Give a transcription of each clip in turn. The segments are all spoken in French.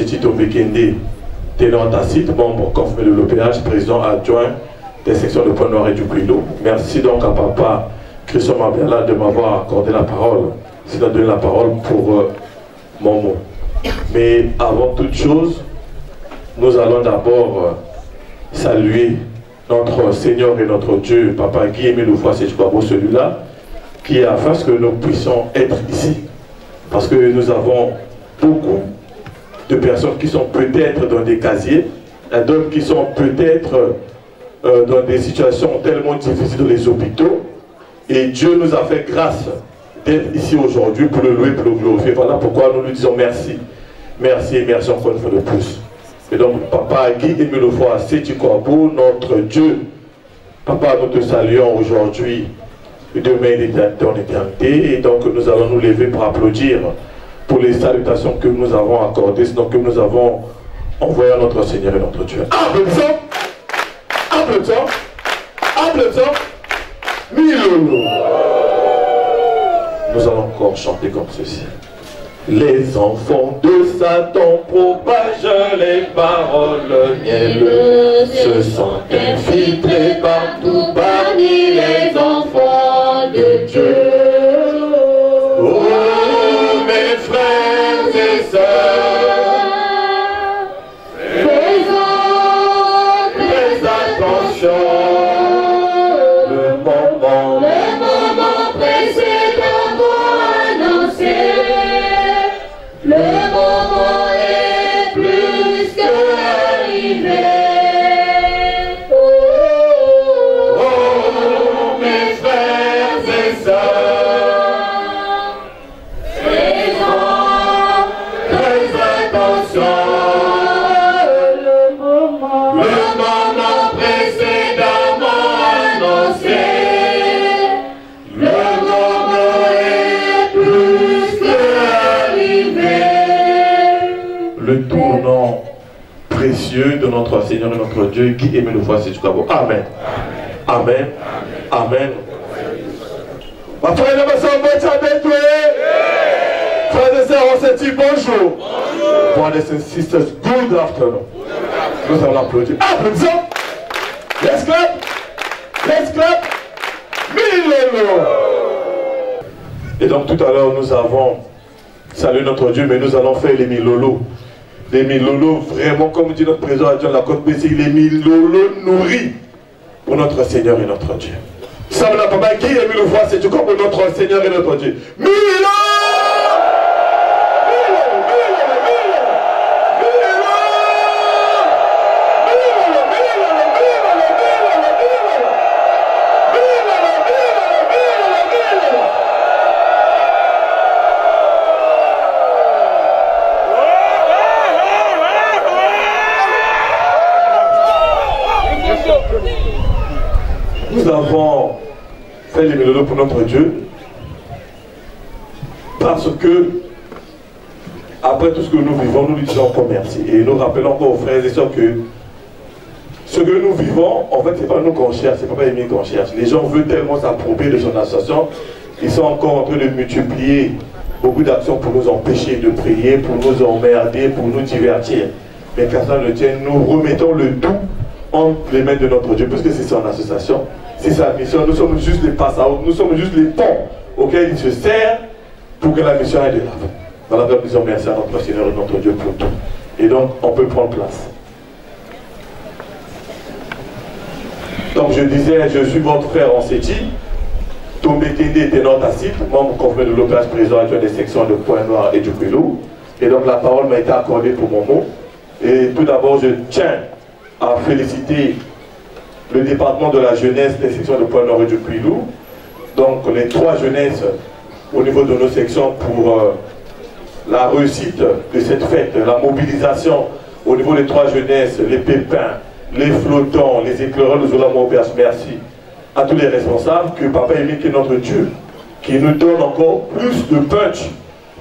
Seti Tombekende, ténor Tacite, membre confirmé de l'OPH, président adjoint des sections de Pointe-Noire et du Quilo. Merci donc à papa Christian Mabiala de m'avoir accordé la parole. C'est de donner la parole pour mon mot. Mais avant toute chose, nous allons d'abord saluer notre Seigneur et notre Dieu, Papa Guy-Émile Oufouas-Séchouabo, celui-là, qui a fait ce que nous puissions être ici. Parce que nous avons beaucoup de personnes qui sont peut-être dans des casiers, et d'autres qui sont peut-être dans des situations tellement difficiles dans les hôpitaux. Et Dieu nous a fait grâce d'être ici aujourd'hui pour le louer, pour le glorifier. Voilà pourquoi nous lui disons merci. Merci et merci encore une fois de plus. Et donc, Papa Guy-Émile Oufouas-Séchouabo, notre Dieu, Papa, nous te saluons aujourd'hui, demain d'éternité en éternité. Et donc, nous allons nous lever pour applaudir pour les salutations que nous avons accordées, donc que nous avons envoyées à notre Seigneur et notre Dieu. Applaudissons, applaudissons, applaudissons. Milolo. Nous allons encore chanter comme ceci. Les enfants de Satan propagent les paroles mielleuses, se sont infiltrés partout parmi les enfants de Dieu. Oh, mes frères et sœurs, faisons très attention. Le moment précédemment annoncé. Le moment est plus qu'arrivé. Oh, mes frères et sœurs, faisons très attention. Le moment précédemment annoncé. Le moment est plus qu'arrivé. Le tournant précieux de notre Seigneur et notre Dieu, Guy-Émile Oufouas-Séchouabo. Amen. Amen. Amen. Ma frère et ma soeur, frères et sœurs, on s'est dit bonjour. Brothers and sisters, good afternoon. Nous allons applaudir. Applaudissons. Let's clap. Let's clap. Milolo. Et donc tout à l'heure, nous avons salué notre Dieu, mais nous allons faire les Milolo. Les Milolo, vraiment, comme dit notre président adjoint de la Côte-Bécie, les Milolo nourris pour notre Seigneur et notre Dieu. Ça me l'a pas qui est Milolo, c'est du corps pour notre Seigneur et notre Dieu. Milolo! Nous avons fait les Milolo pour notre Dieu parce que après tout ce que nous vivons, nous lui disons encore merci. Et nous rappelons encore aux frères et sœurs que ce que nous vivons, en fait, c'est pas nous qu'on cherche, c'est pas Émile qu'on cherche. Les gens veulent tellement s'approprier de son association, ils sont encore en train de multiplier beaucoup d'actions pour nous empêcher de prier, pour nous emmerder, pour nous divertir. Mais qu'à ça ne tienne, nous remettons le tout entre les mains de notre Dieu, puisque c'est son association, c'est sa mission. Nous sommes juste les passages, nous sommes juste les ponts auxquels il se sert pour que la mission aille de l'avant. Voilà, nous disons merci à notre Seigneur et notre Dieu pour tout. Et donc, on peut prendre place. Donc, je disais, je suis votre frère en Seti, Tombekende ténor Tacite, membre confirmé de l'OPH, président adjoint des sections de Pointe-Noire et du Quilo. Et donc, la parole m'a été accordée pour mon mot. Et tout d'abord, je tiens à féliciter le département de la jeunesse des sections de Pointe-Noire et du Quilo. Donc les trois jeunesses au niveau de nos sections pour la réussite de cette fête, la mobilisation au niveau des trois jeunesses, les pépins, les flottants, les éclaireurs, nous allons merci à tous les responsables, que Papa Émile, qui est notre Dieu, qui nous donne encore plus de punch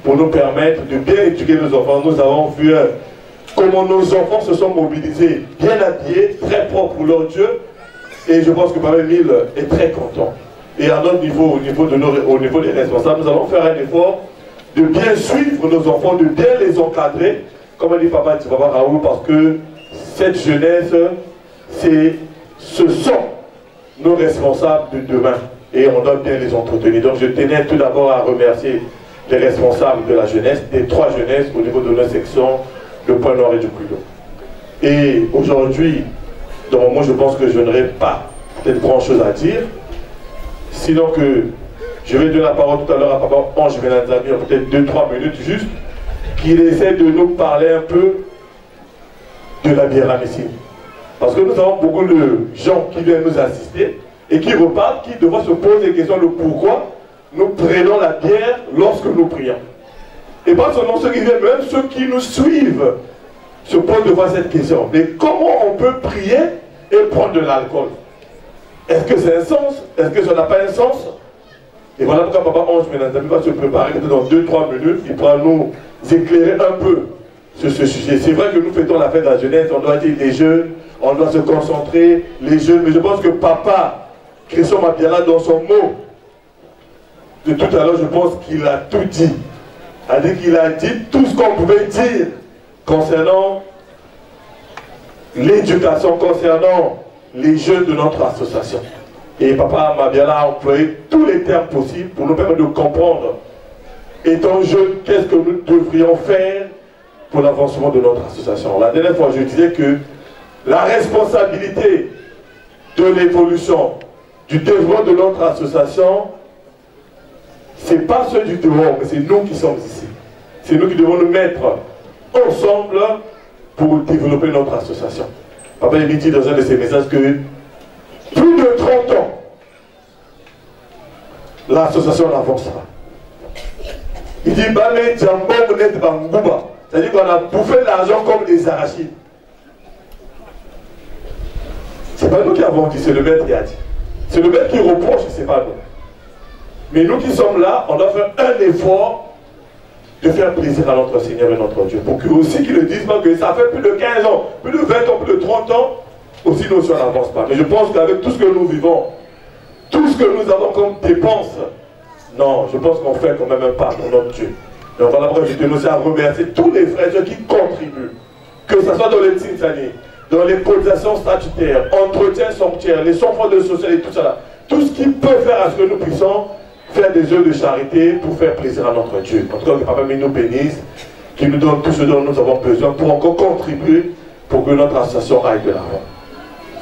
pour nous permettre de bien éduquer nos enfants. Nous avons vu comment nos enfants se sont mobilisés, bien habillés, très propres pour leur Dieu. Et je pense que Papa Émile est très content. Et à notre niveau, au niveau des responsables, nous allons faire un effort de bien suivre nos enfants, de bien les encadrer, comme a dit papa Raoul, parce que cette jeunesse, ce sont nos responsables de demain. Et on doit bien les entretenir. Donc je tenais tout d'abord à remercier les responsables de la jeunesse, des 3 jeunesses au niveau de notre section, le Point Nord et du Cuilo. Et aujourd'hui, dans le moment, je pense que je n'aurai pas peut-être grand chose à dire. Sinon que je vais donner la parole tout à l'heure à papa Ange Benazami, peut-être 2-3 minutes juste, qu'il essaie de nous parler un peu de la bière à Messine. Parce que nous avons beaucoup de gens qui viennent nous assister et qui repartent, qui devraient se poser des questions de pourquoi nous prenons la bière lorsque nous prions. Et pas seulement ceux qui viennent, même ceux qui nous suivent se posent devant cette question. Mais comment on peut prier et prendre de l'alcool? Est-ce que c'est un sens? Est-ce que ça n'a pas un sens? Et voilà pourquoi papa Ange Benazami va se préparer dans 2-3 minutes. Il pourra nous éclairer un peu sur ce sujet. C'est vrai que nous fêtons la fête de la jeunesse, on doit dire les jeunes, on doit se concentrer, les jeunes. Mais je pense que papa Christian Mabiala, dans son mot de tout à l'heure, je pense qu'il a tout dit. C'est-à-dire qu'il a dit tout ce qu'on pouvait dire concernant l'éducation, concernant les jeunes de notre association. Et papa Mabiala a employé tous les termes possibles pour nous permettre de comprendre, étant jeunes, qu'est-ce que nous devrions faire pour l'avancement de notre association. La dernière fois, je disais que la responsabilité de l'évolution, du développement de notre association, ce n'est pas ceux du dehors, mais c'est nous qui sommes ici. C'est nous qui devons nous mettre ensemble pour développer notre association. Papa il dit dans un de ses messages que plus de 30 ans, l'association n'avancera. Il dit c'est-à-dire qu'on a bouffé l'argent comme des arachides. C'est pas nous qui avons dit, c'est le maître qui a dit. C'est le maître qui reproche, c'est pas nous. Mais nous qui sommes là, on doit faire un effort de faire plaisir à notre Seigneur et notre Dieu. Pour que aussi qu'ils ne disent pas que ça fait plus de 15 ans, plus de 20 ans, plus de 30 ans, aussi nous aussi on n'avance pas. Mais je pense qu'avec tout ce que nous vivons, tout ce que nous avons comme dépenses, non, je pense qu'on fait quand même un pas pour notre Dieu. Et on va d'abord je tenais aussi à remercier tous les frères qui contribuent, que ce soit dans les Tinsani, dans les cotisations statutaires, entretien sanctuaire, les enfants de social et tout ça là. Tout ce qui peut faire à ce que nous puissions faire des œuvres de charité pour faire plaisir à notre Dieu. En tout cas, que Papa nous bénisse, qu'il nous donne tout ce dont nous avons besoin pour encore contribuer pour que notre association aille de l'avant.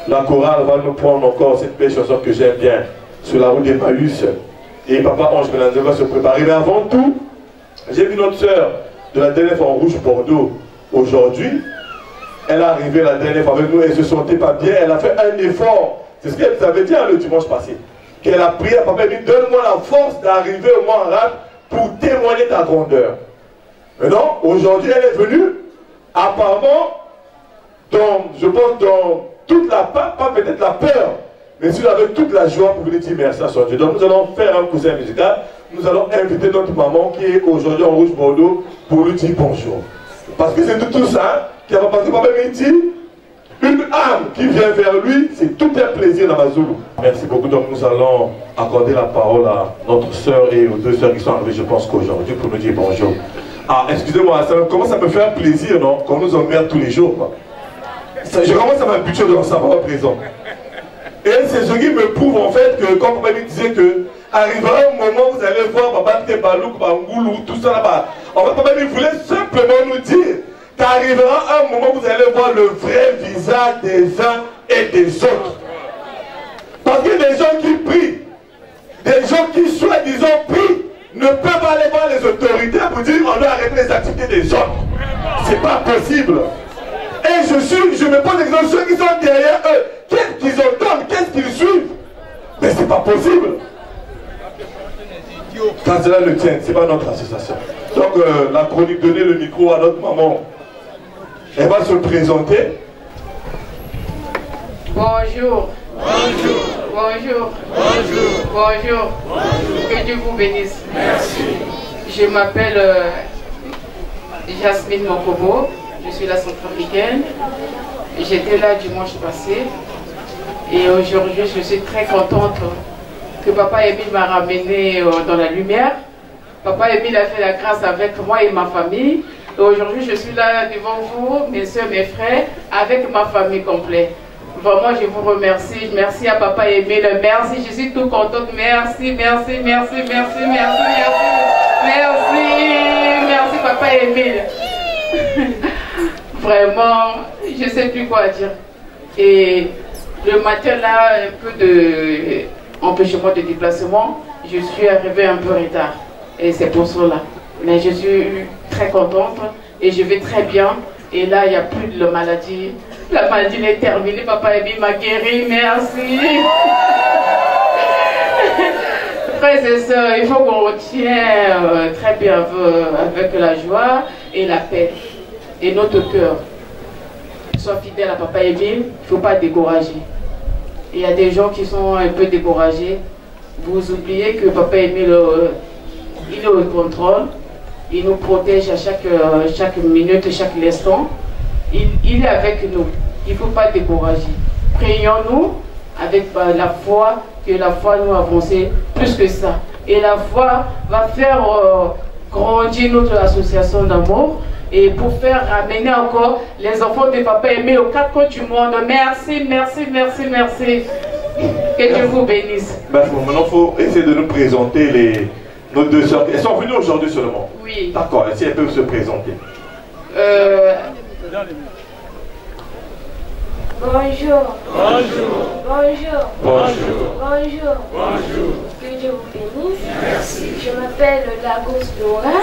La chorale va nous prendre encore cette belle chanson que j'aime bien, sur la route d'Emmaüs. Et Papa Ange Benazami va se préparer. Mais avant tout, j'ai vu notre soeur de la dernière fois en rouge Bordeaux aujourd'hui. Elle est arrivée la dernière fois avec nous, elle ne se sentait pas bien, elle a fait un effort. C'est ce qu'elle nous avait dit le dimanche passé. Qu'elle a prié à papa et dit, donne-moi la force d'arriver au Mont Arabe pour témoigner ta grandeur. Maintenant, aujourd'hui, elle est venue, apparemment, je pense dans toute la peur, pas peut-être la peur, mais si avec toute la joie pour lui dire merci à son Dieu. Donc nous allons faire un cousin musical, nous allons inviter notre maman qui est aujourd'hui en rouge Bordeaux pour lui dire bonjour. Parce que c'est tout ça qui a passé par même dit, une âme qui vient vers lui, c'est tout un plaisir dans ma Zulu. Merci beaucoup. Donc nous allons accorder la parole à notre soeur et aux deux soeurs qui sont arrivées, je pense qu'aujourd'hui, pour nous dire bonjour. Ah, excusez-moi, ça commence à me faire plaisir, non? Qu'on nous emmerde tous les jours, quoi. Je commence à m'habituer de savoir présent. Et c'est ce qui me prouve en fait que, comme papa me disait que, arrivera un moment où vous allez voir Baba Tebalouk, Bangoulou, tout ça là-bas. En fait, papa il voulait simplement nous dire qu'arrivera un moment où vous allez voir le vrai visage des uns et des autres. Parce que des gens qui prient, des gens qui soi-disant prient, ne peuvent pas aller voir les autorités pour dire on doit arrêter les activités des autres. C'est pas possible. Et je me pose l'exemple, ceux qui sont derrière eux, qu'est-ce qu'ils entendent, qu'est-ce qu'ils suivent? Mais c'est pas possible. Quand cela le tient, c'est pas notre association. Donc la chronique, donner le micro à notre maman. Elle va se présenter. Bonjour. Bonjour. Bonjour. Bonjour. Bonjour. Bonjour. Que Dieu vous bénisse. Merci. Je m'appelle Jasmine Mokobo. Je suis la centrafricaine. J'étais là dimanche passé. Et aujourd'hui, je suis très contente que Papa Émile m'a ramené dans la lumière. Papa Émile a fait la grâce avec moi et ma famille Et aujourd'hui, je suis là devant vous, mes soeurs, mes frères, avec ma famille complète. Vraiment, je vous remercie. Merci à Papa Émile. Merci, je suis tout contente. Merci, merci, merci, merci, merci, merci. Merci, merci Papa Émile. Vraiment, je ne sais plus quoi dire. Et le matin là, un peu d'empêchement de déplacement, je suis arrivée un peu en retard. Et c'est pour cela. Mais je suis très contente et je vais très bien. Et là, il n'y a plus de maladie. La maladie est terminée. Papa Émile m'a guéri. Merci. Frères et sœurs, il faut qu'on retienne très bien avec la joie et la paix. Et notre cœur. Sois fidèle à Papa Émile. Il ne faut pas décourager. Il y a des gens qui sont un peu découragés. Vous oubliez que Papa Émile, il est au contrôle. Il nous protège à chaque minute, chaque instant. Il est avec nous. Il ne faut pas décourager. Prions-nous avec la foi, que la foi nous avance plus que ça. Et la foi va faire grandir notre association d'amour et pour faire ramener encore les enfants de Papa Émile aux quatre coins du monde. Merci, merci, merci, merci. Que Dieu vous bénisse. Merci. Maintenant, il faut essayer de nous présenter nos deux soeurs. Elles sont venues aujourd'hui seulement. Oui. D'accord, si elles peuvent se présenter. Bonjour. Bonjour. Bonjour. Bonjour. Bonjour. Bonjour. Que Dieu vous bénisse. Merci. Je m'appelle Lagos Dora.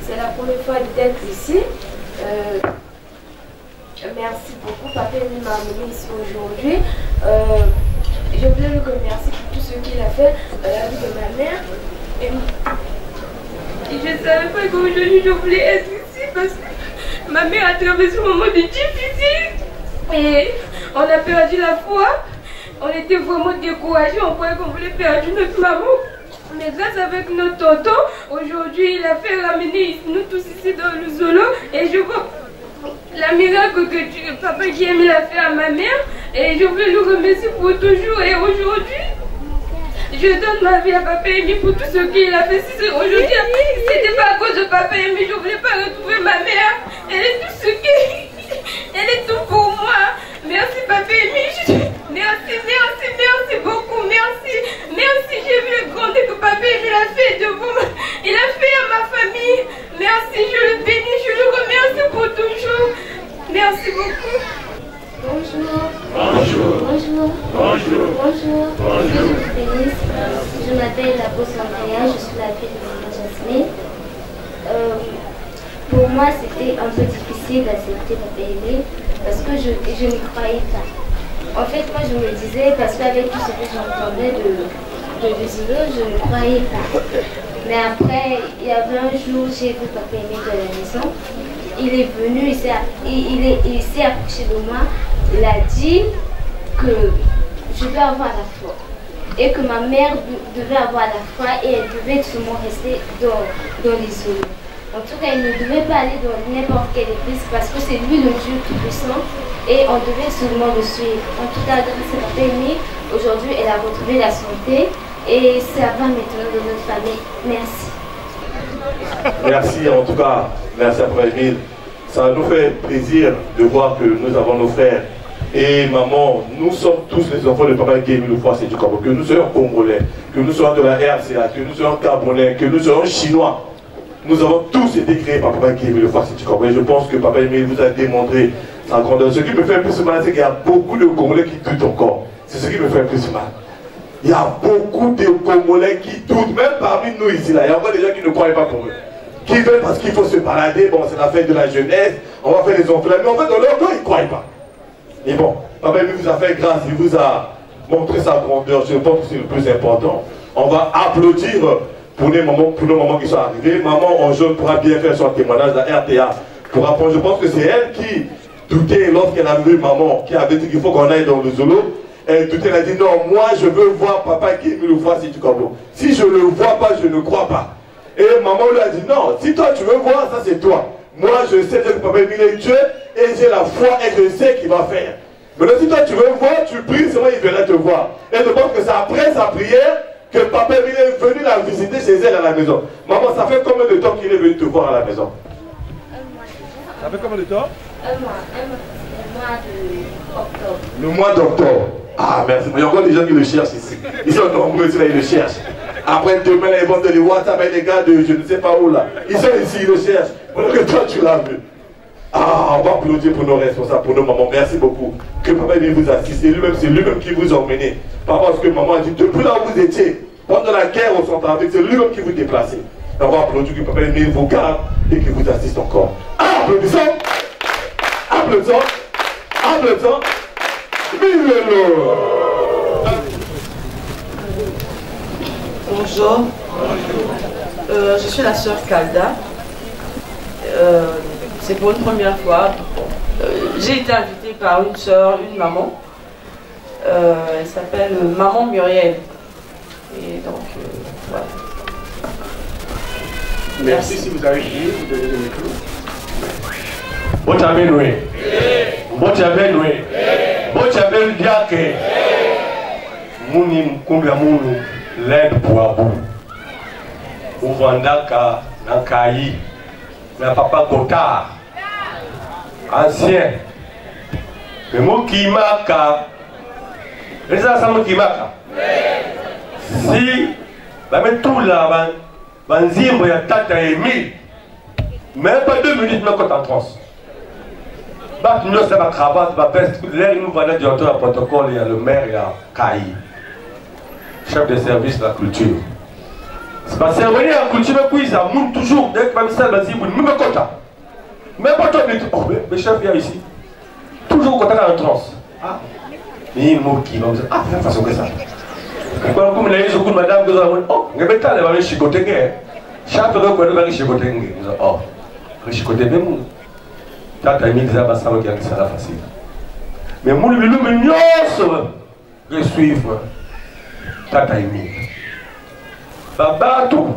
C'est la première fois d'être ici. Merci beaucoup. Papa Émile m'a amené ici aujourd'hui. Je voulais le remercier pour tout ce qu'il a fait dans la vie de ma mère. Et je ne savais pas qu'aujourd'hui je voulais être ici parce que ma mère a traversé un moment difficile. Et on a perdu la foi. On était vraiment découragés. On croyait qu'on voulait perdre notre maman. Mais grâce avec notre tonton, aujourd'hui il a fait ramener nous tous ici dans le Zolo. Et je vois la miracle que Papa Émile a fait à ma mère. Et je voulais le remercier pour toujours. Et aujourd'hui, je donne ma vie à Papa Émile pour tout ce qu'il a fait. Si aujourd'hui, c'était pas à cause de Papa Émile, je ne voulais pas retrouver ma mère. Elle est tout ce qui... Elle est tout pour moi. Merci Papa Émile. Merci, merci, merci beaucoup. Merci. Merci, j'ai vu le grand que Papa Émile a fait de vous. Il a fait à ma famille. Merci, je le bénis, je le remercie pour toujours. Merci beaucoup. Bonjour. Bonjour. Bonjour. Bonjour. Bonjour. Bonjour. Que Dieu vous bénisse. Je m'appelle Lagos Andrea, je suis la fille de Maman Jasmine. Pour moi, c'était un peu difficile d'accepter Papa Émile parce que je n'y croyais pas. En fait, moi, je me disais, parce qu'avec tout ce que j'entendais de Zolo, je ne croyais pas. Mais après, il y avait un jour, j'ai vu Papa Émile de la maison. Il est venu, il s'est approché de moi. Il a dit que je devais avoir la foi. Et que ma mère devait avoir la foi et elle devait seulement rester dans les zones. En tout cas, il ne devait pas aller dans n'importe quelle église parce que c'est lui le Dieu tout-puissant et on devait seulement le suivre. En tout cas, grâce à Papa Émile, aujourd'hui, elle a retrouvé la santé et ça va maintenant dans notre famille. Merci. Merci en tout cas, merci à Papa Émile. Ça nous fait plaisir de voir que nous avons nos frères et maman, nous sommes tous les enfants de Papa Émile Loufoissé du Congo, que nous soyons congolais, que nous soyons de la RCA, que nous soyons gabonais, que nous soyons chinois. Nous avons tous été créés par Papa Émile Loufoissé du Congo. Et je pense que Papa Émile vous a démontré sa grandeur. Ce qui me fait le plus mal, c'est qu'il y a beaucoup de Congolais qui doutent encore. C'est ce qui me fait le plus mal. Il y a beaucoup de Congolais qui doutent, même parmi nous ici, là. Il y a encore des gens qui ne croient pas pour eux. Qui veulent parce qu'il faut se balader, bon, c'est la fête de la jeunesse, on va faire des enfants. Mais en fait, dans leur cœur, ils ne croient pas. Et bon, Papa Émile vous a fait grâce, il vous a montré sa grandeur. Je pense que c'est le plus important. On va applaudir pour les moments qui sont arrivés. Maman en jaune pourra bien faire son témoignage, la RTA pour apprendre. Je pense que c'est elle qui doutait lorsqu'elle a vu maman qui avait dit qu'il faut qu'on aille dans le Zolo. Elle doutait, elle a dit non, moi je veux voir Papa Émile Loufoissé du Congo. Si je ne le vois pas, je ne crois pas. Et maman lui a dit non, si toi tu veux voir, ça c'est toi. Moi je sais que Papa Émile est Dieu et j'ai la foi et je sais qu'il va faire. Maintenant si toi tu veux voir, tu pries, seulement il viendra te voir. Et je pense que c'est après sa prière que Papa Émile est venu la visiter chez elle à la maison. Maman, ça fait combien de temps qu'il est venu te voir à la maison? Un mois. Ça fait combien de temps? Un mois d'octobre. Le mois d'octobre. Ah, merci. Il y a encore des gens qui le cherchent ici. Ils sont nombreux, là, ils le cherchent. Après, demain, là, ils vont te les WhatsApp avec des gars de je ne sais pas où, là. Ils sont ici, ils le cherchent. Pendant que toi, tu l'as vu. Ah, on va applaudir pour nos responsables, pour nos mamans. Merci beaucoup. Que papa vienne vous assister. Lui-même, c'est lui-même qui vous a emmené. Papa, parce que maman a dit, depuis là où vous étiez, pendant la guerre au Centrafrique, c'est lui-même qui vous déplaçait. On va applaudir que papa vienne vous garde et qu'il vous assiste encore. Ah, applaudissons. Applaudissons. Applaudissons. Vive-le. Bonjour. Je suis la sœur Kalda. C'est pour une première fois. J'ai été invitée par une sœur, une maman. Elle s'appelle Maman Muriel. Et donc, voilà. Merci. Si vous avez fini, vous donnez le micro. Botabenwe. Botabenwe. Botabenwe diake. Muni mkumbia munu l'aide pour Abou. Ouvandaka Nankayi. Na papa Gotard. Ancien. Mais mon Kimaka. Et ça, ça mon Kimaka. Si, bah, mais tout là, Banzimbo, il y a Tata Emile. Même pas 2 minutes, mais quand en transe. Bah, nous, ça va cravate, va peste. Là, nous voilà du directeur à protocole, il y a le maire, il y a Kaï. Chef de service de la culture. C'est parce que venir à la culture, mais puis ça monte toujours. Dès que ça va dire, même pas content. Même pas toi, mais chef vient ici. Toujours content dans la transe. Ah, il y a un mot qui va vous dire, ah, de la façon que ça. Comme il y a eu ce coup de madame, vous avez dit, oh, il y a un temps, il va aller chicoter. Chaque fois que vous allez chicoter, vous allez oh, chicoter même. Tata Emile disait, ça va être facile. Mais moi, le mignon, je suis Tata Emile. Baba tout.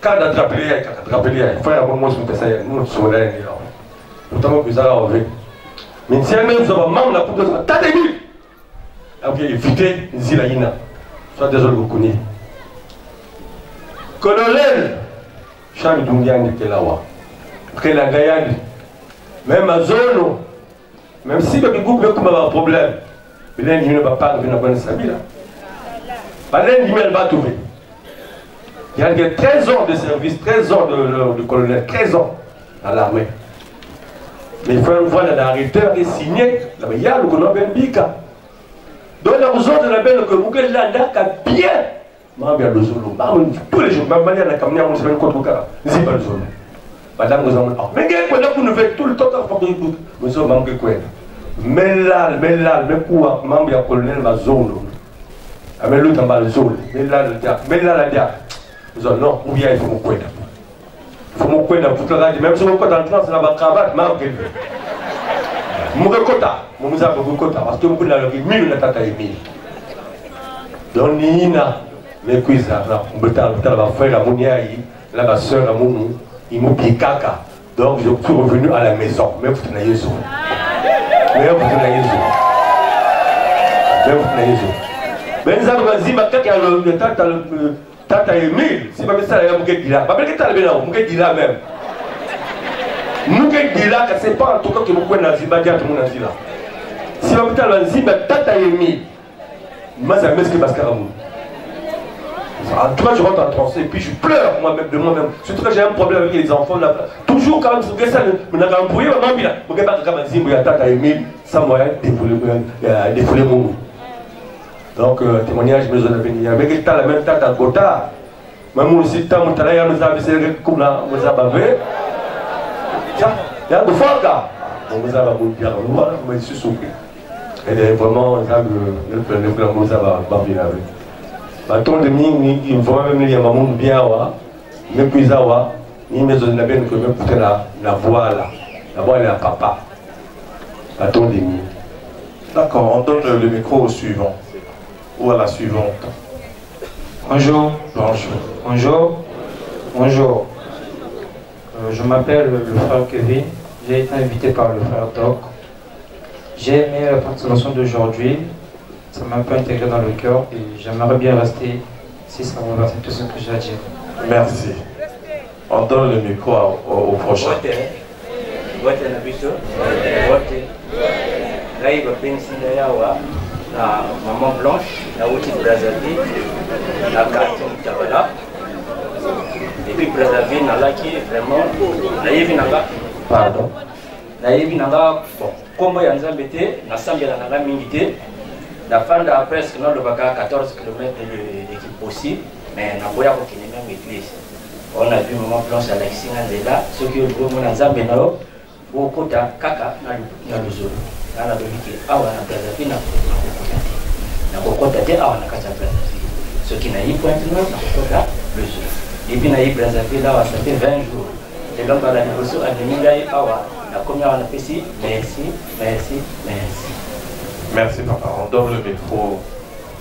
Quand attraper, il faut avoir mon soutien, nous sommes là. Notamment que ça va avec. Mais si elle-même, vous avez membre la poudre de Tata Emile. Ok, évitez Zilaïna. Sois désolé, vous connaissez. Colonel Charles Dungian de Kelawa. Après la Guyane. Même à zone, même si le groupe a un problème, il ne va pas venir à sa vie. Il va trouver. Il y a 13 ans de service, 13 ans de colonel, 13 ans à l'armée. Mais il faut voir l'arrêteur et signer. Il y a le colonel Bika. Donc, la raison de la belle que vous avez bien. Tous les jours, même manière, la caméra, on se met contre le cas. C'est pas le zone. Madame, vous avez dit, mais vous nous faites tout le temps pour que vous soyez membre de quoi. Mais là, quoi, membre du colonel, ma zone. Mais l'autre, ma zone. Mais là, la diable. Vous avez non, ou bien il faut me couper. Il faut me couper dans toute la radio. Même si vous êtes en train de la cravate, membre de mon quota, mon avez beaucoup quota, parce que vous avez le 1000 de Tata Emile. Donc, Nina, mais quoi ça, on va faire la moniaï, là, ma soeur, la mounou. Il m'a dit caca. Donc je suis revenu à la maison. Mais vous tenez les autres. Mais vous tenez les autres. Mais vous tenez les autres. Mais nous avons dit, le Tata Emile, si je ça, il y a un peu de là. Je vais dire même. Je vais dire là, ce n'est pas en tout cas que vous pouvez dans le Zimbabwe, tout le monde là. Si vous avez dans le Zimbabwe, Tata Emile, moi, c'est un mesque parce que en tout cas, je rentre en transe et puis je pleure moi-même de moi-même. Surtout que j'ai un problème avec les enfants là. Toujours quand même, c'est ça, je n'ai pas embrouillé, je n'ai pas dit que Tata Emile, sans moyen de défouler mon goût. Donc, témoignage, mais je n'ai pas dit. Mais que tu as la même tête à Gotard. Même si tu as mon travail, nous avons fait comme là, nous avons fait. Tiens, il y a un fois là. Nous avons bien, je suis surpris. Et vraiment, nous avons bien avec. Baton de ming ni vraiment il y a maman bien wa mais puis ça wa ni maison de la benne que même pour la voix là la voix est à papa baton de ming. D'accord, on donne le micro au suivant ou à la suivante. Bonjour. Bonjour. Bonjour. Bonjour. Je m'appelle le frère Kevin. J'ai été invité par le frère Doc. J'ai aimé la participation d'aujourd'hui. Ça m'a un peu intégré dans le cœur et j'aimerais bien rester si ça vous va, c'est tout ce que j'ai à dire. Merci. On donne le micro au prochain. vote na biso vote ngai bapensinga yawa na maman Blanche na uti Brazzaville na quartier Mutabala et puis Brazzaville nalaki vraiment nayebi nanga pardon nayebi nanga bon kombo ya Nzambe te nasambela nanga mingi te nafanda presque nalobaka 14 km d'équipe possible mais naboya kokende même église on a vu maman Blanche alakisi nga nzela soki okomona Nzambe na yo okota kaka na luzolo na lobiki awa na Brazzaville na kokota te awa na kati ya Brazzaville soki na yi pointe nord na kokota luzolo et puis na yi Brazzaville awa ça fait 20 jours et donc à la liboso amemi ngai awa na komi awa na pesi merci merci merci. Merci papa, on donne le micro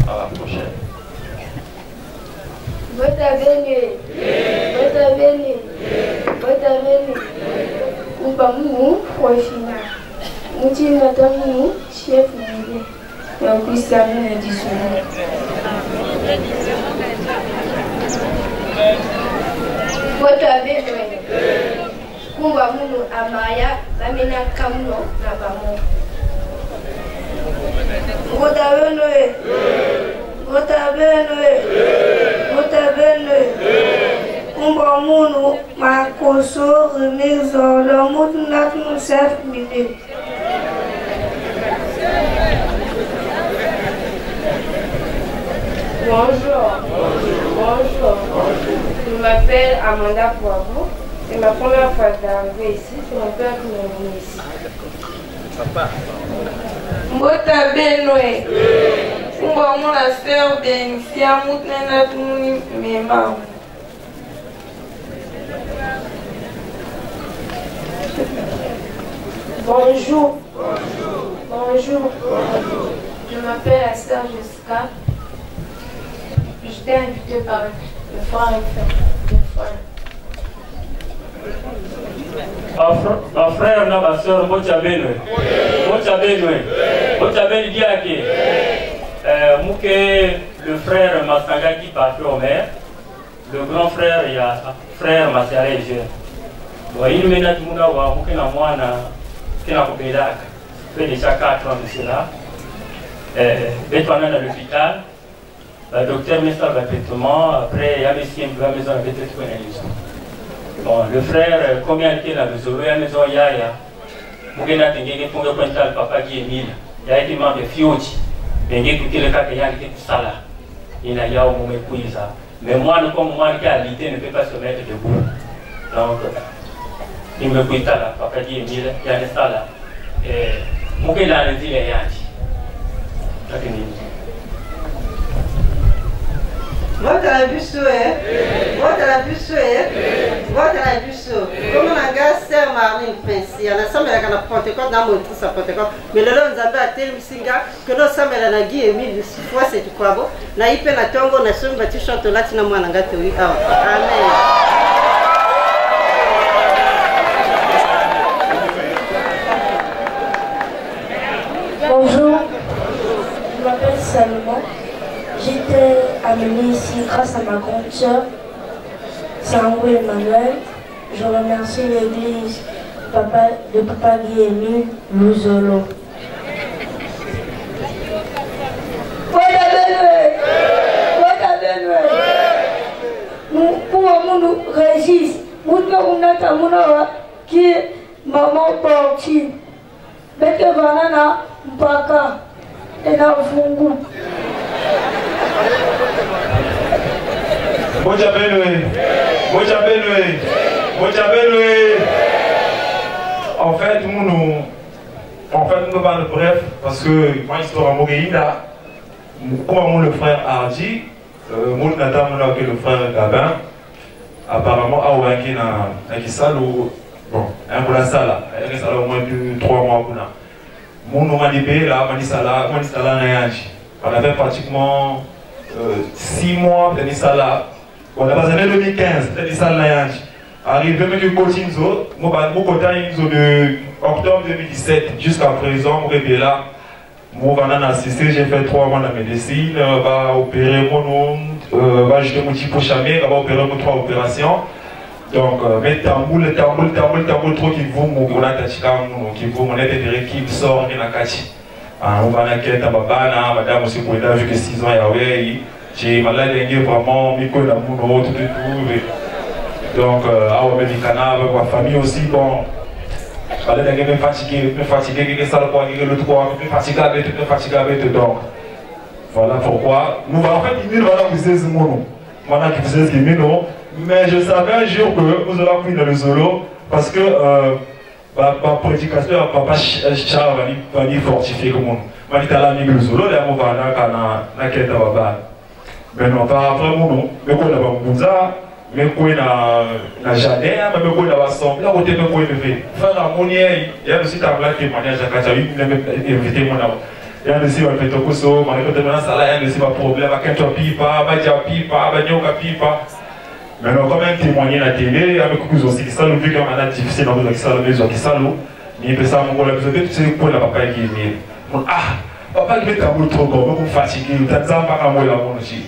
à la prochaine. Bota bene, bota bene, bota bene. Ubamu prochina. Muti natamu chef mide. Ya kuisami na disuna. Bota bene. Kumba munu amaya lamina kamno na bamu. Bota bene. Bota bene. Bota bene. Kumba munu makoso remizo lo mutu natu chef mide. Bonjour. Bonjour. Je m'appelle Amanda Poivron. C'est ma première fois d'arriver ici. C'est mon père qui m'a emmené ici. Papa. Mbota Benwe. Kumba muna sœur Benicia Moutnena Tuni Mema. Bonjour. Bonjour. Je m'appelle Esther Jessica. J'étais invitée par le frère et ma frère na ma soeur Mocha Benwe. Mocha Benwe. Mocha Benwe Diake. Mouké, le frère Masanga qui partait au maire. Le grand frère, il y a frère Massaré jeune. Bon, il mène à tout le monde, Mouké na moi qui n'a pas payé fait déjà 4 ans de cela. Bétoiné dans l'hôpital. Le docteur met ça le traitement. Après, il y a messie un peu à la maison avec le traitement. Bon, le frère, combien il était dans le zoo, il y a une maison, il y a. Mouké na tengé pour le pointal papa qui est mille. Il y a été membre de Fioti. Mais écoutez le cas qu'il y a été tout ça là. Il y a au moment où il ça. Mais moi, comme moi qui a habité, ne peut pas se mettre debout. Donc, il me couille là, papa dit Emile, il y a ça là. Et moi, il a dit les yantis. Vote à la busso, vote à la busso, vote à la busso. Comme on a gagné, Marine Prince, il y a un ensemble qui a Pentecôte dans mon tout ça Pentecôte. Mais le long nous a tel singa que nous sommes à la Guy Emile, fois c'est tout quoi bon. Na ipe na tongo na sommes bâti chante là tina moi nanga théorie. Amen. Bonjour, je m'appelle Salomon. J'étais amenée ici grâce à ma grande sœur, Sango Emmanuel. Je remercie l'église de Papa Guy Emile Luzolo. Nous Régis, qui est maman Portine. Bête banana, mpaka, et na fungu. Mocha Benwe, Mocha Benwe, Mocha Benwe. En fait, nous parlons bref, parce que moi, histoire à Mogueïda, comme le frère Hardy, mon Nathan, le frère Gabin, apparemment, à Ouaki, na Kisal, bon, un peu la salle, il y a au moins 2-3 mois. Mon nom a libéré là, Manisala, on avait pratiquement 6 mois de Nisala. On a passé l'année 2015, de Nisala. Arrivé avec le coaching, mon de octobre 2017 jusqu'à présent, mon bébé là, mon assisté, j'ai fait 3 mois de médecine, va opérer mon nom, va jeter mon petit poche à va opérer mon 3 opérations. Donc, mais tamboul trop qui vous mougona tachika mouno, qui vous monnaie de qui sort de la kachi. On va naquer tababana, madame aussi pour aider vu que 6 ans Yahweh, j'ai malade vraiment, miko la mouno, tout. Donc, à Médicana, avec ma famille aussi, bon. Allez, il est fatigué, que ça le point, que le 3, fatigué, donc. Voilà pourquoi. Nous, en fait, il nous va vous aider, voilà qui vous aide, mais je savais un jour que nous allons prendre le solo parce que ma prédication, papa Charles va dire fortifier comme on. Je vais aller le solo, là, on va aller à mais non, pas vraiment non. Mais qu'on a pas Mouza, mais qu'on a jardin, mais qu'on a assemblée, on a été levé. Faire la monnaie, il y a aussi un témoignage à Kachaï, il m'a invité mon amour. Il y a aussi un peu de cousson, mais il y a aussi un problème, il y a un pipa, il y a un pipa, il y a un pipa. Mais non, quand même témoigner à la télé, avec beaucoup aussi qui sont vu comme un difficile dans le maison qui sont mais il peut ça, mon collègue, tu sais quoi, la papa qui est né. Ah, papa qui est un peu trop gros, beaucoup fatigué, tu as pas qu'à moi là, mon aussi.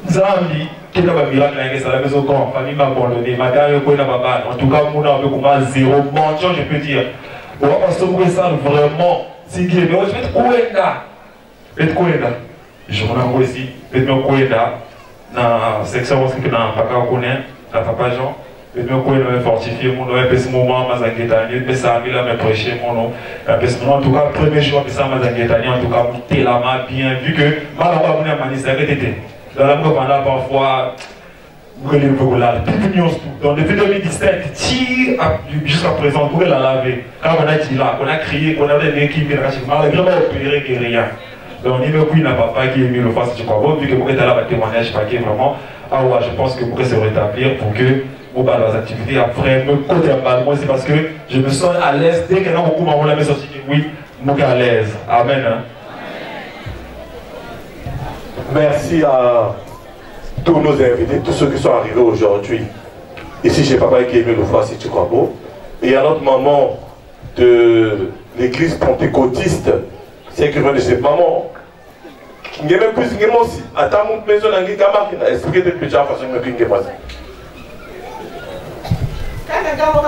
Zambi, qui n'a pas miracle, c'est la maison quand famille m'a abandonné, ma dernière quoi, en tout cas, mon a un peu comme un zéro mention, je peux dire. On va se trouver ça vraiment, si qui est, mais je vais être quoi là. Je vais vous ici, je vais être là. Dans la section où on n'a pas connaître, la papa Jean, et nous avons fortifié mon nom, et puis ce moment, je vais prêcher mon nom. En tout cas, le premier jour, je vais en tout cas, monter la main bien, vu que malheureusement, on a manifesté. Dans la pendant parfois, vous allez vous la donc depuis 2017, jusqu'à présent, vous la laver. Quand on a dit là, on a crié, on a des équipes, on a vraiment opéré que rien. Donc, il n'y a pas papa qui est mis le face du corps, vu que vous êtes là, le témoignage, pas qui est vraiment. Ah ouais, je pense que vous pouvez se rétablir pour que vous parlez dans les activités. Après, me côté à moi, c'est parce que je me sens à l'aise. Dès qu'il y a beaucoup de la sorti, oui, je suis à l'aise. Amen. Merci à tous nos invités, tous ceux qui sont arrivés aujourd'hui. Ici, j'ai papa qui est mis le face du corps. Et à notre maman de l'église pentecôtiste, c'est que je sais maman. Il y a même plus de gens aussi. Attends, mon maison, il y a un peu expliqué de plus de façon que je ne sais pas. Quand on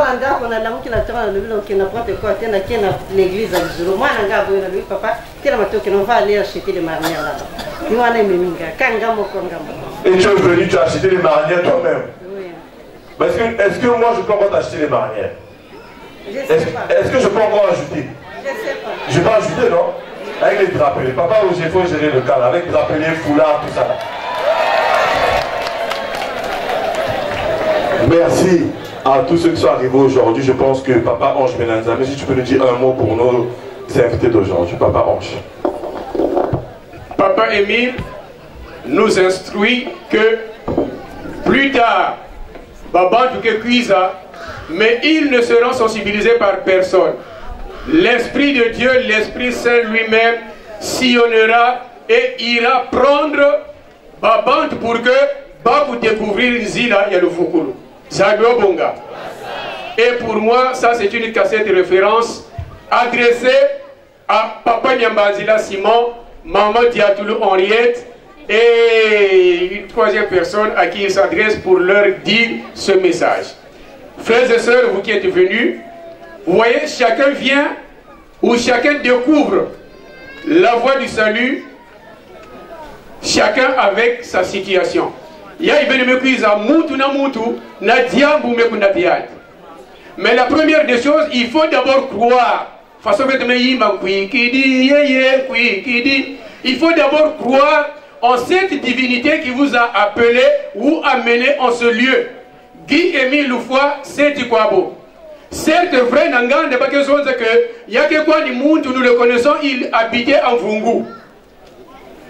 a l'amour qui n'a pas n'importe quoi, qui n'a l'église à Zulu, moi, je suis papa, qui va aller acheter les marinières là-bas. Nous, on est Et tu es venu, tu as acheté les marinières toi-même? Oui. Est-ce que moi, je peux encore t'acheter les marinières? Est-ce que je peux encore ajouter? Je ne sais pas. Je peux ajouter, non? Avec les drapés. Papa, il faut gérer le cadre, avec les drapés, foulards, tout ça. Merci à tous ceux qui sont arrivés aujourd'hui. Je pense que Papa Ange Benanza, mais si tu peux nous dire un mot pour nos invités d'aujourd'hui, Papa Ange. Papa Émile nous instruit que plus tard, Baba Douké Cuisa, mais ils ne seront sensibilisés par personne. L'Esprit de Dieu, l'Esprit Saint lui-même, sillonnera et ira prendre Babante pour que Babou découvrir Zila Yalufukulu. Zaglo Bonga. Et pour moi, ça c'est une cassette de référence adressée à Papa Nyambazila Simon, Maman Diatoulou Henriette et une troisième personne à qui il s'adresse pour leur dire ce message. Frères et sœurs, vous qui êtes venus, vous voyez, chacun vient ou chacun découvre la voie du salut, chacun avec sa situation. Mais la première des choses, il faut d'abord croire. Il faut d'abord croire en cette divinité qui vous a appelé ou amené en ce lieu. Guy Émile Loufoua, c'est Ikwabo. Certes, vrai, Nangan, n'est pas que chose que, il y a que quoi, nous le connaissons, il habitait en Vungu.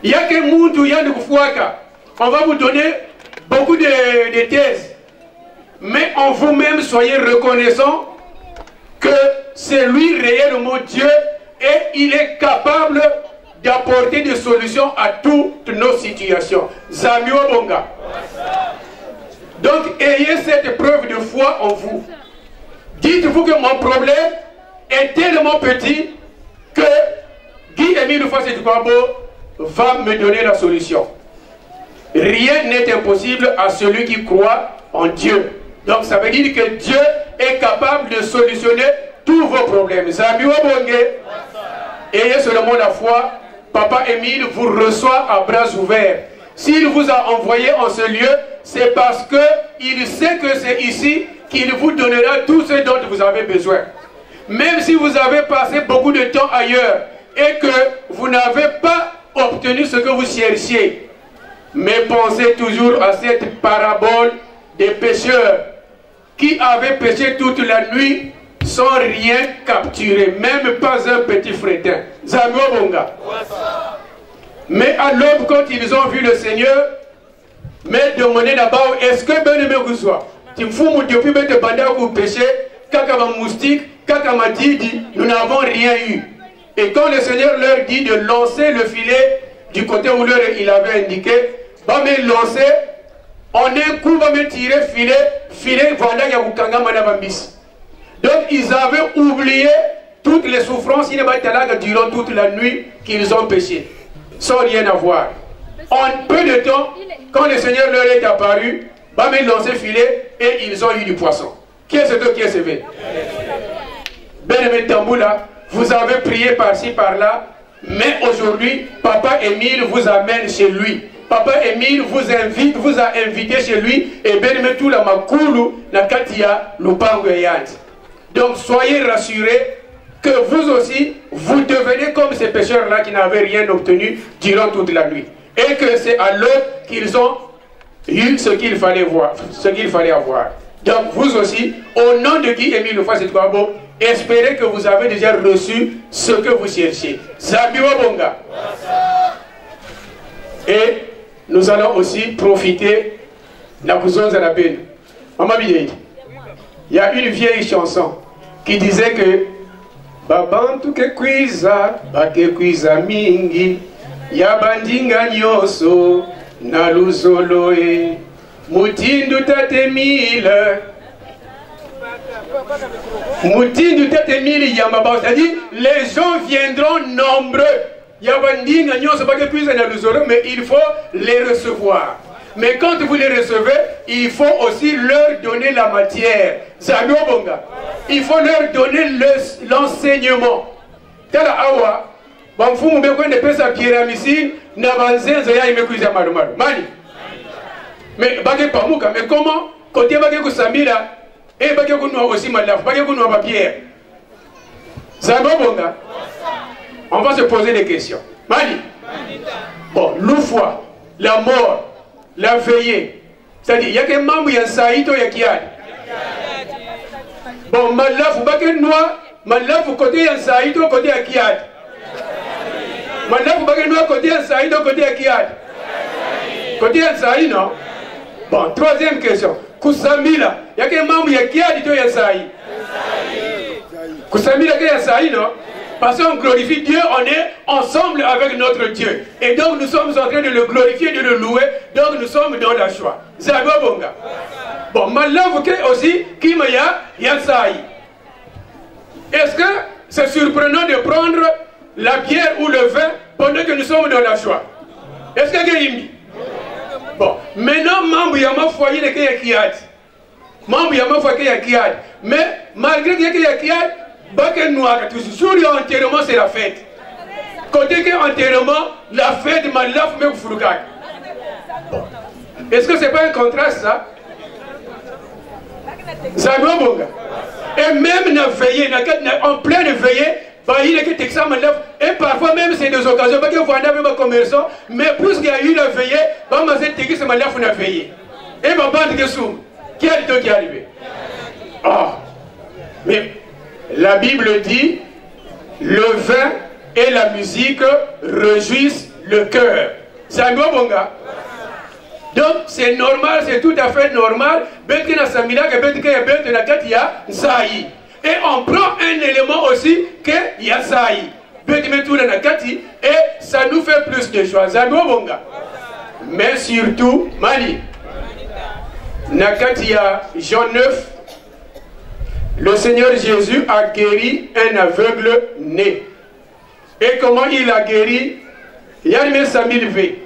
Il y a que Muntu, il y a de Fouaka. On va vous donner beaucoup de thèses. Mais en vous-même, soyez reconnaissants que c'est lui réellement Dieu et il est capable d'apporter des solutions à toutes nos situations. Zamio Bonga. Donc, ayez cette preuve de foi en vous. Dites-vous que mon problème est tellement petit que Guy Émile Loufoua-Sédoukwabo va me donner la solution. Rien n'est impossible à celui qui croit en Dieu. Donc ça veut dire que Dieu est capable de solutionner tous vos problèmes. Ayez seulement la foi. Papa Émile vous reçoit à bras ouverts. S'il vous a envoyé en ce lieu, c'est parce qu'il sait que c'est ici qu'il vous donnera tout ce dont vous avez besoin. Même si vous avez passé beaucoup de temps ailleurs et que vous n'avez pas obtenu ce que vous cherchiez, mais pensez toujours à cette parabole des pécheurs qui avaient péché toute la nuit sans rien capturer, même pas un petit fretin. Mais à l'aube, quand ils ont vu le Seigneur, mais demandez d'abord, est-ce que ben me reçoit? Tu me fous depuis ben te bandar ou péché, kaka ma moustique, kaka ma didi, nous n'avons rien eu. Et quand le Seigneur leur dit de lancer le filet du côté où il avait indiqué, va me lancer, en un coup va me tirer filet, voilà yabukanga manabambis. Donc ils avaient oublié toutes les souffrances durant toute la nuit qu'ils ont péché, sans rien avoir. En peu de temps, quand le Seigneur leur est apparu, va me lancer filet et ils ont eu du poisson. Qui est ce qui est sauvé? Ben-aimé Tamboula, vous avez prié par-ci, par-là, mais aujourd'hui, Papa Émile vous amène chez lui. Papa Émile vous a invité chez lui et ben-aimé tout la makulu na katia lupango yant. Donc soyez rassurés que vous aussi, vous devenez comme ces pécheurs-là qui n'avaient rien obtenu durant toute la nuit. Et que c'est à l'aube qu'ils ont eu ce qu'il fallait voir, ce qu'il fallait avoir. Donc vous aussi, au nom de Guy Émile Fassetouabo, espérez que vous avez déjà reçu ce que vous cherchez. Zabiwa Bonga. Et nous allons aussi profiter de la cousin Zanabène. Maman Bidei, il y a une vieille chanson qui disait que Babantu ke kwiza, bake kwiza mingi, ya bandinga nyoso, na luzoloe, mutindu tate mille. Mutindu tate mille yamaba, c'est-à-dire les gens viendront nombreux. Ya bandinga nyoso, bake kwiza na luzoloe, mais il faut les recevoir. Mais quand vous les recevez, il faut aussi leur donner la matière. Il faut leur donner l'enseignement. Tala awa, bamfumu bekwe ne pesa pyramide na banzenza ya imekuiza marumaru. Mani. Mais bagé pamuka, mais comment côté bagé kusambira et bagé kunwa aussi malaf, bagé kunwa papier. Zabobonga. On va se poser des questions. Mani. Bon, l'oufwa, la mort, la veillée. C'est-à-dire, il y a que mambo ya saïto ya kiad. Bon, malaf, bagé noir, malaf côté ya saïto, côté ya kiad. Malaf, bagé noir, côté ya saïto, côté ya kiad. Côté ya saïto, non? Bon, troisième question. Kusambila, il y a que mambo ya kiad to ya saï. Kusambila que ya saï, non? Parce qu'on glorifie Dieu, on est ensemble avec notre Dieu. Et donc nous sommes en train de le glorifier, de le louer. Donc nous sommes dans la joie. Zabobonga. Bon, maintenant aussi, Kimaya Yasaï. Est-ce que c'est surprenant de prendre la bière ou le vin pendant que nous sommes dans la joie? Est-ce que c'est bon, maintenant, membre Yama foyer de Kiad. Membre Yama foyer de Kiad. Mais malgré qu'il y a Kiad, Baké Noir, toujours l'enterrement, c'est la fête. Côté que l'enterrement, la fête, malaf, même Fouroukak. Est-ce que c'est pas un contraste, ça? Et même na veillée, en pleine veillée, et parfois même c'est des occasions, parce que vous avez un commerçant, mais plus qu'il y a eu la veillée, c'est malaf on a veillé. Et ma bande de soum, qui a dit qui est arrivé? Oh, mais la Bible dit, le vin et la musique réjouissent le cœur. C'est un bon gars. Donc c'est normal, c'est tout à fait normal. Et on prend un élément aussi que Yasaï. Et ça nous fait plus de joie. Mais surtout, Mali, Nakatia, Jean 9, le Seigneur Jésus a guéri un aveugle né. Et comment il a guéri? Il a mis sa mille V.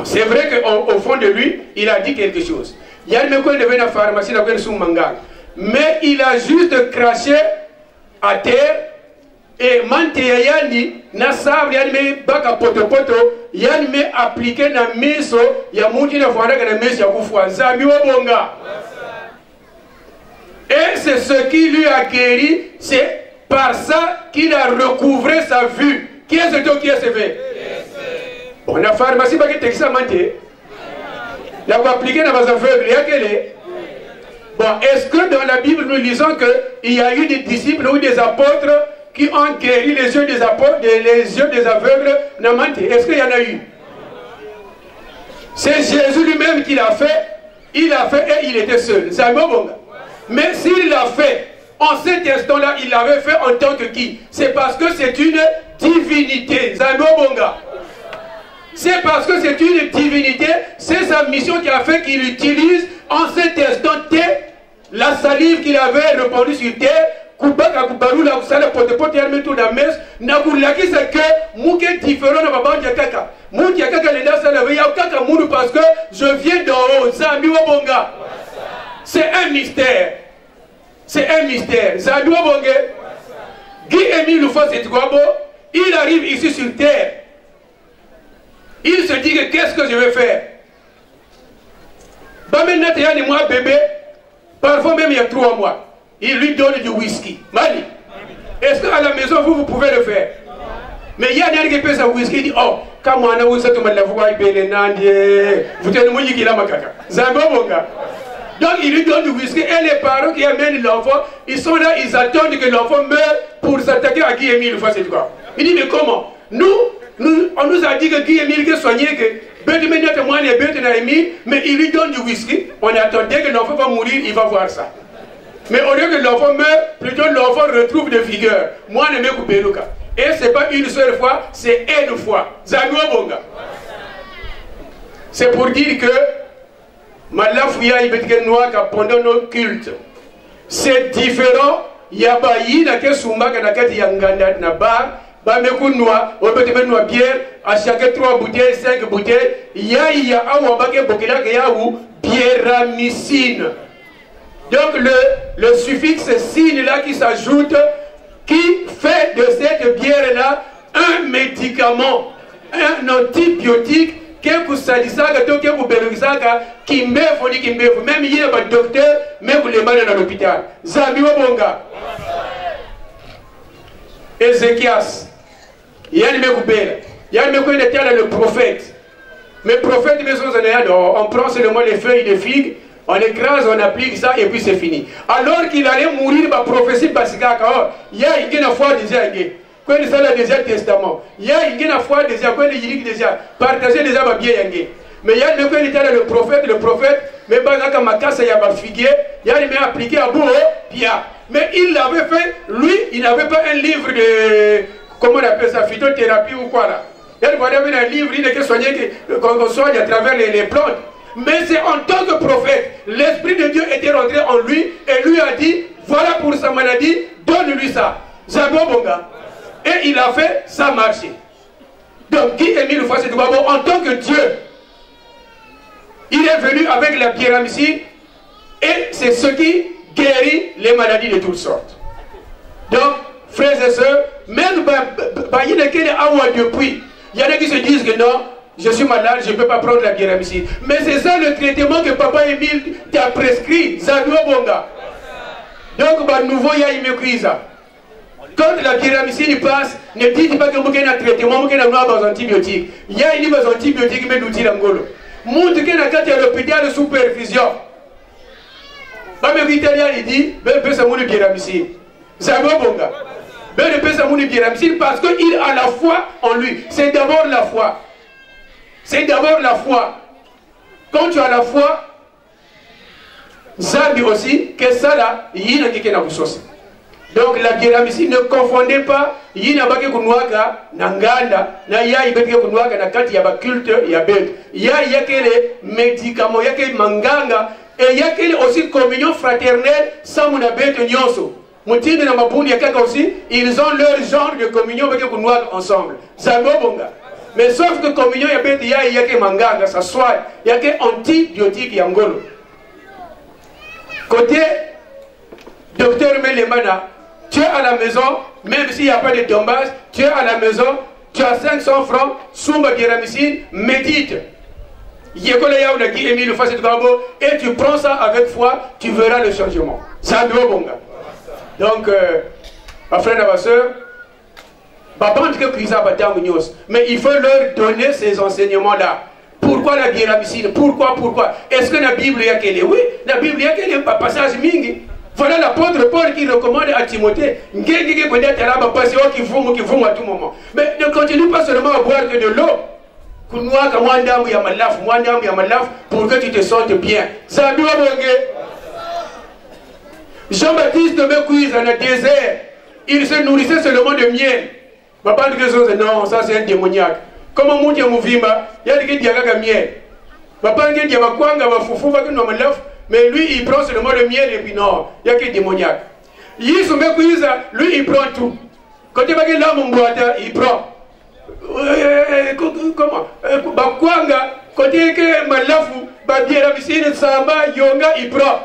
C'est vrai qu'au fond de lui, il a dit quelque chose. Il y a même quand il devait dans la pharmacie, il a sous manga. Mais il a juste craché à terre et mante yani na sable yani me baka poto yani me appliqué na miso ya muti na fwanda na miso ya kufwa zambi wabonga. Et c'est ce qui lui a guéri, c'est par ça qu'il a recouvré sa vue. Qui est ce Dieu qui est sauvé? On a pharmacie qui est examiné. Il a appliqué dans les aveugles. Il y a quel est? Bon, est-ce que dans la Bible nous lisons qu'il y a eu des disciples ou des apôtres qui ont guéri les yeux des apôtres, les yeux des aveugles? Est-ce qu'il y en a eu? C'est Jésus lui-même qui l'a fait. Il l'a fait et il était seul. C'est un bon. Mais s'il l'a fait, en cet instant-là, il l'avait fait en tant que qui? C'est parce que c'est une divinité. C'est parce que c'est une divinité, c'est sa mission qui a fait qu'il utilise en cet instant la salive qu'il avait répandue sur terre. Kubaka kubarula kusala potepote yarme tout la messe na kulaki c'est que mouke différent na baba ya kaka mouke ya kaka lenda sala ya kaka munu parce que je viens d'en haut zambi wabonga. C'est un mystère. C'est un mystère. Zambi wabonga. Guy Émile Loufos et Twabo, il arrive ici sur terre. Il se dit que qu'est-ce que je vais faire? Bah maintenant il y a des mois bébé, parfois même il y a 3 mois. Il lui donne du whisky. Mali, est-ce qu'à la maison vous pouvez le faire? Mais il y a des gens qui pensent à whisky, dit oh, quand moi vous êtes la voix, vous êtes mouillé qui l'a macaca. Zambonga. Donc il lui donne du whisky et les parents qui amènent l'enfant, ils sont là, ils attendent que l'enfant meure pour s'attaquer à Guy Émile Loufos. Il dit mais comment? On nous a dit que Guy Émile est soigné, que mais il lui donne du whisky. On attendait que l'enfant va mourir, il va voir ça. Mais au lieu que l'enfant meure, plutôt l'enfant retrouve de vigueur. Moi, je me coupe le cas. Et ce n'est pas une seule fois, c'est une fois. C'est pour dire que Malafouya pendant nos cultes, c'est différent. Il y a pas de souma qui est na bar. On peut te mettre bière à chaque 3 bouteilles, 5 bouteilles. Il y a biéramicine. Donc le suffixe signe là qui s'ajoute, qui fait de cette bière-là un médicament, un antibiotique, qui même il y a un docteur, même vous les malades dans l'hôpital. Zambiwa Bonga. Ézéchias. Il y a le prophète. Mais prophète, on prend seulement les feuilles de figues, on écrase, on applique ça et puis c'est fini. Alors qu'il allait mourir, la prophétie basika, il y a une foi déjà. Quand il est le Deuxième Testament, il y a une fois déjà, quand il est déjà, partager déjà ma bien. Mais il y a le prophète, mais quand ma casse il y a ma figuier, il y a les appliqué à bout, mais il l'avait fait, lui, il n'avait pas un livre de, comment on appelle ça, phytothérapie ou quoi là. Il y avait un livre, il était soigné, qu'on soigne à travers les plantes. Mais c'est en tant que prophète, l'Esprit de Dieu était rentré en lui et lui a dit, voilà pour sa maladie, donne-lui ça. Zabobonga. Et il a fait, ça marché. Donc, Guy Émile Loufos en tant que Dieu, il est venu avec la pyramide et c'est ce qui guérit les maladies de toutes sortes. Donc, frères et sœurs, même il y en a depuis, il y en a qui se disent que non, je suis malade, je ne peux pas prendre la pyramide. Mais c'est ça le traitement que Papa Émile t'a prescrit, Zadou Bonga. Donc, nouveau, il y a une ça. Quand la pyramide passe, ne dites pas que vous avez un traitement, vous avez un antibiotique. Il y a une antibiotique, mais l'outil d'Angolo. Montre qu'il y a un hôpital de supervision. Mais l'Italien, il dit, ben, peut s'amuler pyramide. C'est un bon gars. Ben, peut s'amuler pyramide parce qu'il a la foi en lui. C'est d'abord la foi. C'est d'abord la foi. Quand tu as la foi, Zambi aussi, que ça là, il y a quelqu'un qui a donc la pyramide, ne confondez pas, il y a un kunwaka, nanganda, na ya ibeke kunwaka na kati ya culte ya bête. Il y a les médicaments, il y a les manganga, et il y a aussi communion fraternelle sans mon bête nyonso. Moutine na mabundi ya kaka aussi, ils ont leur genre de communion avec kunwaka ensemble. Zambo bonga. Mais sauf que communion ya bête, il y a que manganga, ça soit, il y a que antibiotique yangolo. Côté docteur Melemana, tu es à la maison, même s'il n'y a pas de tombage, tu es à la maison, tu as 500 francs, Soumba Biramicine, médite. Et tu prends ça avec foi, tu verras le changement. Ça doit bon gars. Donc, ma frère et ma soeur, mais il faut leur donner ces enseignements-là. Pourquoi la biramicine? Pourquoi? Est-ce que la Bible y a qu'elle est? Oui, la Bible y a qu'elle est un passage mingi. Voilà l'apôtre Paul qui recommande à Timothée. Mais ne continue pas seulement à boire que de l'eau. Pour que tu te sentes bien. Jean-Baptiste devait cuire dans le désert. Il se nourrissait seulement de miel. Non, ça c'est un démoniaque. Comment monter mon vimba? Il y a des gens qui ont miel. Mais lui, il prend seulement le miel et puis non, il n'y a que des démoniaques. Lui, il prend tout. Quand il va là, mon boîte, il prend. Comment? Quand il est malafu, Samba, Yonga, il prend.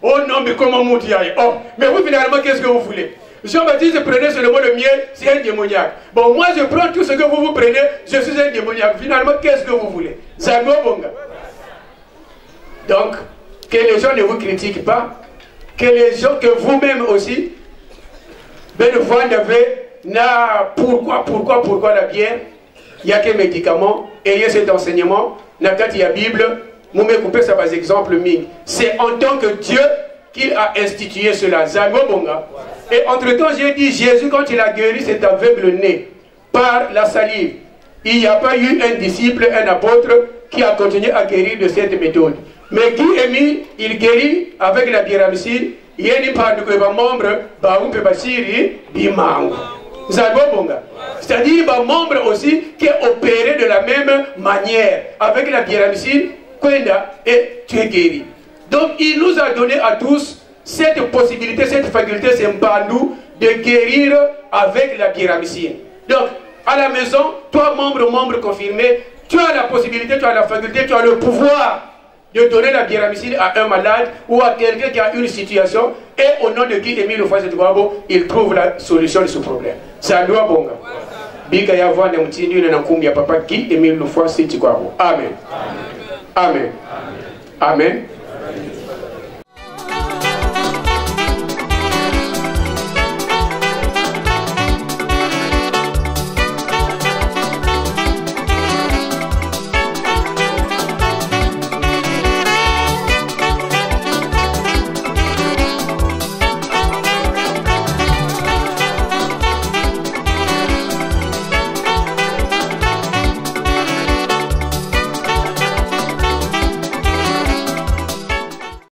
Oh non, mais comment monter? Oh, mais vous finalement, qu'est-ce que vous voulez? Jean-Baptiste prenait seulement le miel, c'est un démoniaque. Bon, moi je prends tout ce que vous prenez, je suis un démoniaque. Finalement, qu'est-ce que vous voulez? Zango Bonga. Donc, que les gens ne vous critiquent pas, que les gens, que vous-même aussi, ben vous avez, pourquoi la bière? Il n'y a que médicaments, ayez cet enseignement, il y a la Bible, vous me coupez ça par exemple, c'est en tant que Dieu qu'il a institué cela. Zango Bonga. Et entre-temps, j'ai dit, Jésus, quand il a guéri cet aveugle-né par la salive, il n'y a pas eu un disciple, un apôtre qui a continué à guérir de cette méthode. Mais Guy Émile, il guérit avec la biramicine, il y a une part de membre, c'est-à-dire un membre aussi qui est opéré de la même manière, avec la biramicine, et tu es guéri. Donc il nous a donné à tous cette possibilité, cette faculté, c'est un nous de guérir avec la biramicine. Donc, à la maison, toi, membre confirmé, tu as la possibilité, tu as la faculté, tu as le pouvoir de donner la biramicine à un malade ou à quelqu'un qui a une situation et au nom de Guy Émile Douabo, il trouve la solution de ce problème. C'est un doigt bon. Bika ya voix n'emtinu na kumbi ya papa Guy Émile Douabo. Amen. Amen. Amen. Amen.